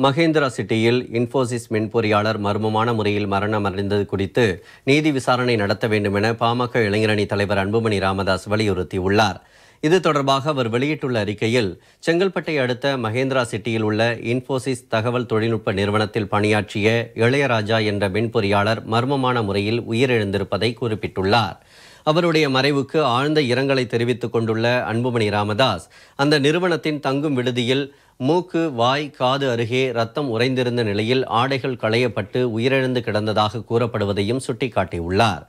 மகேந்திரா சிட்டியில் இன்ஃபோசிஸ் மென்பொறியாளர் மர்மமான முறையில் மரணம் அடைந்தது குறித்து நீதி விசாரணை நடத்த வேண்டும் என பாமக இளைஞரணி தலைவர் அன்புமணி ராமதாஸ் வலியுறுத்தியுள்ளார். இது தொடர்பாக அவர் வெளியிட்டுள்ள அறிக்கையில், செங்கல்பட்டை அடுத்த மகேந்திரா சிட்டியில் உள்ள இன்ஃபோசிஸ் தகவல் தொழில்நுட்ப நிறுவனத்தில் பணியாற்றிய இளையராஜா என்ற மென்பொறியாளர் மர்மமான முறையில் உயிரிழந்திருப்பதை குறிப்பிட்டுள்ளார். அவருடைய மறைவுக்கு ஆழ்ந்த இரங்கலை தெரிவித்துக் கொண்டுள்ள அன்புமணி ராமதாஸ், அந்த நிறுவனத்தின் தங்கும் விடுதியில் மூக்கு, வாய், காது அருகே ரத்தம் உறைந்திருந்த நிலையில் ஆடைகள் களையப்பட்டு உயிரிழந்து கிடந்ததாக கூறப்படுவதையும் சுட்டிக்காட்டியுள்ளார்.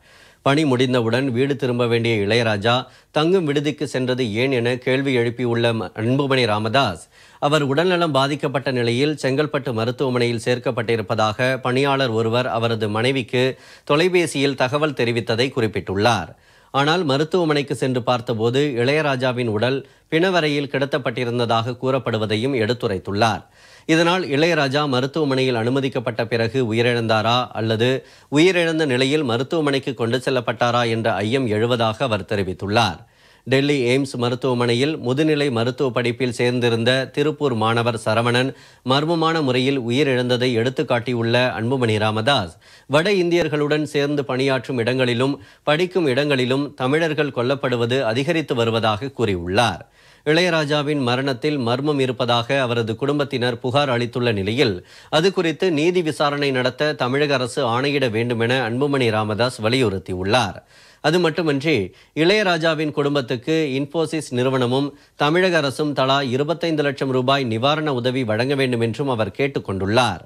பணி முடிந்தவுடன் வீடு திரும்ப வேண்டிய இளையராஜா தங்கும் விடுதிக்கு சென்றது ஏன் என கேள்வி எழுப்பியுள்ள அன்புமணி ராமதாஸ், அவர் உடல்நலம் பாதிக்கப்பட்ட நிலையில் செங்கல்பட்டு மருத்துவமனையில் சேர்க்கப்பட்டிருப்பதாக பணியாளர் ஒருவர் அவரது மனைவிக்கு தொலைபேசியில் தகவல் தெரிவித்ததை குறிப்பிட்டுள்ளார். ஆனால் மருத்துவமனைக்கு சென்று பார்த்தபோது இளையராஜாவின் உடல் பிணவரையில் கிடத்தப்பட்டிருந்ததாக கூறப்படுவதையும் எடுத்துரைத்துள்ளார். இதனால் இளையராஜா மருத்துவமனையில் அனுமதிக்கப்பட்ட பிறகு உயிரிழந்தாரா அல்லது உயிரிழந்த நிலையில் மருத்துவமனைக்கு கொண்டு செல்லப்பட்டாரா என்ற ஐயம் எழுவதாக அவர் தெரிவித்துள்ளார். டெல்லி எய்ம்ஸ் மருத்துவமனையில் முதுநிலை மருத்துவ படிப்பில் சேர்ந்திருந்த திருப்பூர் மாணவர் சரவணன் மர்மமான முறையில் உயிரிழந்ததை எடுத்துக்காட்டியுள்ள அன்புமணி ராமதாஸ், வட இந்தியர்களுடன் சேர்ந்து பணியாற்றும் இடங்களிலும் படிக்கும் இடங்களிலும் தமிழர்கள் கொல்லப்படுவது அதிகரித்து வருவதாக கூறியுள்ளார். இளையராஜாவின் மரணத்தில் மர்மம் இருப்பதாக அவரது குடும்பத்தினர் புகார் அளித்துள்ள நிலையில் அது குறித்து நீதி விசாரணை நடத்த தமிழக அரசு ஆணையிட வேண்டும் என அன்புமணி ராமதாஸ் வலியுறுத்தியுள்ளார். அது மட்டுமின்றி இளையராஜாவின் குடும்பத்துக்கு இன்ஃபோசிஸ் நிறுவனமும் தமிழக அரசும் தலா 25 லட்சம் ரூபாய் நிவாரண உதவி வழங்க வேண்டும் என்றும் அவர் கேட்டுக்கொண்டுள்ளார்.